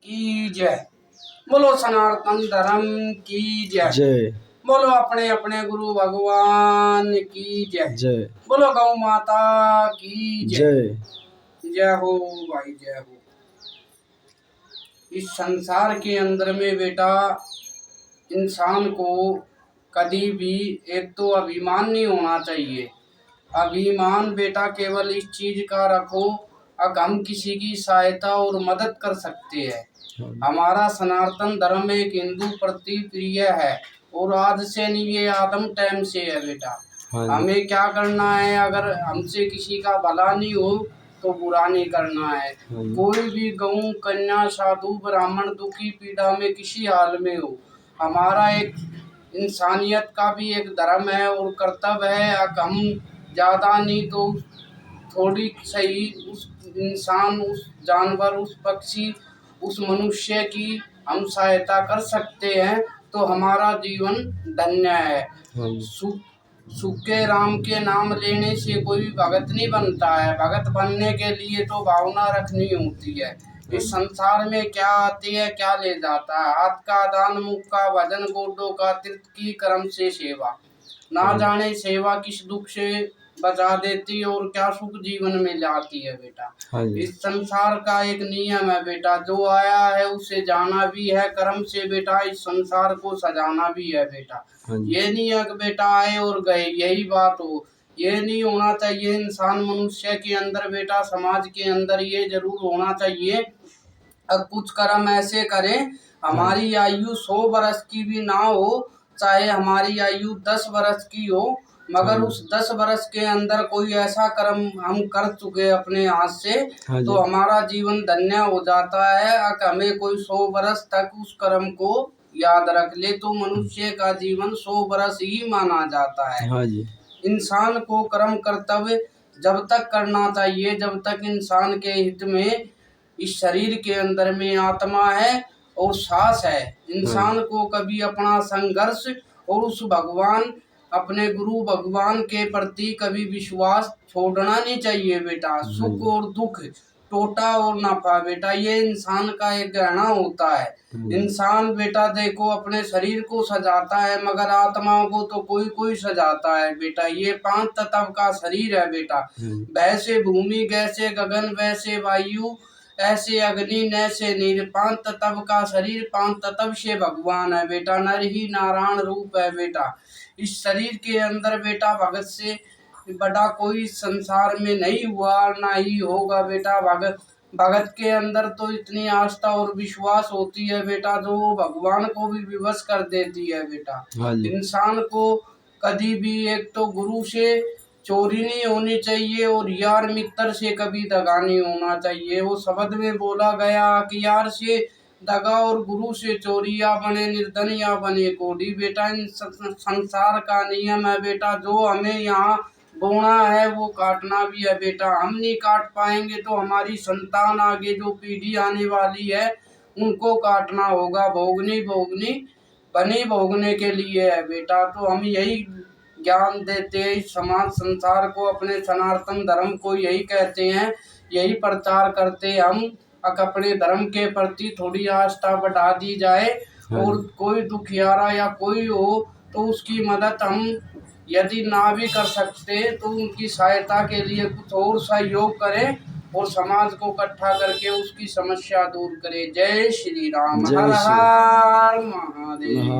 की जय। बोलो सनातन धर्म की जय। जय। बोलो अपने अपने गुरु भगवान की जय। जय। बोलो गौ माता की जय। जय। जय हो भाई, जय हो। इस संसार के अंदर में बेटा इंसान को कभी भी एक तो अभिमान नहीं होना चाहिए। अभिमान बेटा केवल इस चीज का रखो, अगर हम किसी की सहायता और मदद कर सकते हैं। हमारा सनातन धर्म एक हिंदू प्रति प्रिय है और आज से नहीं, ये आदम टाइम से है बेटा। हमें क्या करना है, अगर हमसे किसी का भला नहीं हो तो बुरा नहीं करना है। कोई भी गऊ कन्या साधु ब्राह्मण दुखी पीड़ा में किसी हाल में हो, हमारा एक इंसानियत का भी एक धर्म है और कर्तव्य है। अगर हम ज्यादा नहीं तो थोड़ी सही उस इंसान, उस जानवर, उस पक्षी, उस मनुष्य की हम सहायता कर सकते हैं तो हमारा जीवन धन्य है। सूखे राम के नाम लेने से कोई भगत नहीं बनता है। भगत बनने के लिए तो भावना रखनी होती है। इस संसार में क्या आती है क्या ले जाता है। हाथ का दान, मुख का भजन, गोडों का तीर्थ की कर्म से सेवा, ना जाने सेवा किस दुख से बचा देती है और क्या सुख जीवन में लाती है बेटा। इस संसार का एक नियम है बेटा, जो आया है उसे जाना भी है, कर्म से बेटा इस संसार को सजाना भी है बेटा। ये नहीं है कि बेटा आए और गए यही बात हो, ये नहीं होना चाहिए। इंसान मनुष्य के अंदर बेटा, समाज के अंदर ये जरूर होना चाहिए, अब कुछ कर्म ऐसे करें हमारी आयु 100 वर्ष की भी ना हो, चाहे हमारी आयु 10 वर्ष की हो, मगर उस 10 वर्ष के अंदर कोई ऐसा कर्म हम कर चुके अपने हाथ से तो हमारा जीवन धन्य हो जाता है। अगर हमें कोई 100 वर्ष तक उस कर्म को याद रख ले तो मनुष्य का जीवन 100 वर्ष ही माना जाता है। इंसान को कर्म कर्तव्य जब तक करना चाहिए जब तक इंसान के हित में इस शरीर के अंदर में आत्मा है और सांस है। इंसान को कभी अपना संघर्ष और उस भगवान, अपने गुरु भगवान के प्रति कभी विश्वास छोड़ना नहीं चाहिए बेटा। सुख और दुख, टोटा और नफा बेटा, ये इंसान का एक गहना होता है। इंसान बेटा देखो अपने शरीर को सजाता है मगर आत्माओं को तो कोई कोई सजाता है बेटा। ये 5 तत्व का शरीर है बेटा, वैसे भूमि जैसे गगन वैसे वायु ऐसे अग्नि नैसे नीर। 5 तत्व का शरीर, 5 तत्व से भगवान है बेटा। नर ही नारायण रूप है बेटा। इस शरीर के अंदर बेटा भगत से बड़ा कोई संसार में नहीं हुआ ना ही होगा बेटा। भगत के अंदर तो इतनी आस्था और विश्वास होती है बेटा जो भगवान को भी विवश कर देती है बेटा। इंसान को कभी भी एक तो गुरु से चोरी नहीं होनी चाहिए और यार मित्र से कभी दगा नहीं होना चाहिए। वो शब्द में बोला गया कि यार से दगा और गुरु से चोरी, या बने निर्धन या बने कोढ़ी बेटा। इन संसार का नियम है बेटा, जो हमें यहाँ बोना है वो काटना भी है बेटा। हम नहीं काट पाएंगे तो हमारी संतान, आगे जो पीढ़ी आने वाली है उनको काटना होगा। भोगनी भोगनी बनी भोगने के लिए है बेटा। तो हम यही ज्ञान देते हैं समाज संसार को, अपने सनातन धर्म को यही कहते हैं, यही प्रचार करते हैं हम। अपने धर्म के प्रति थोड़ी आस्था बढ़ा दी जाए और कोई दुखियारा या कोई हो तो उसकी मदद हम यदि ना भी कर सकते तो उनकी सहायता के लिए कुछ और सहयोग करें और समाज को इकट्ठा करके उसकी समस्या दूर करें। जय श्री राम। हर हर महादेव।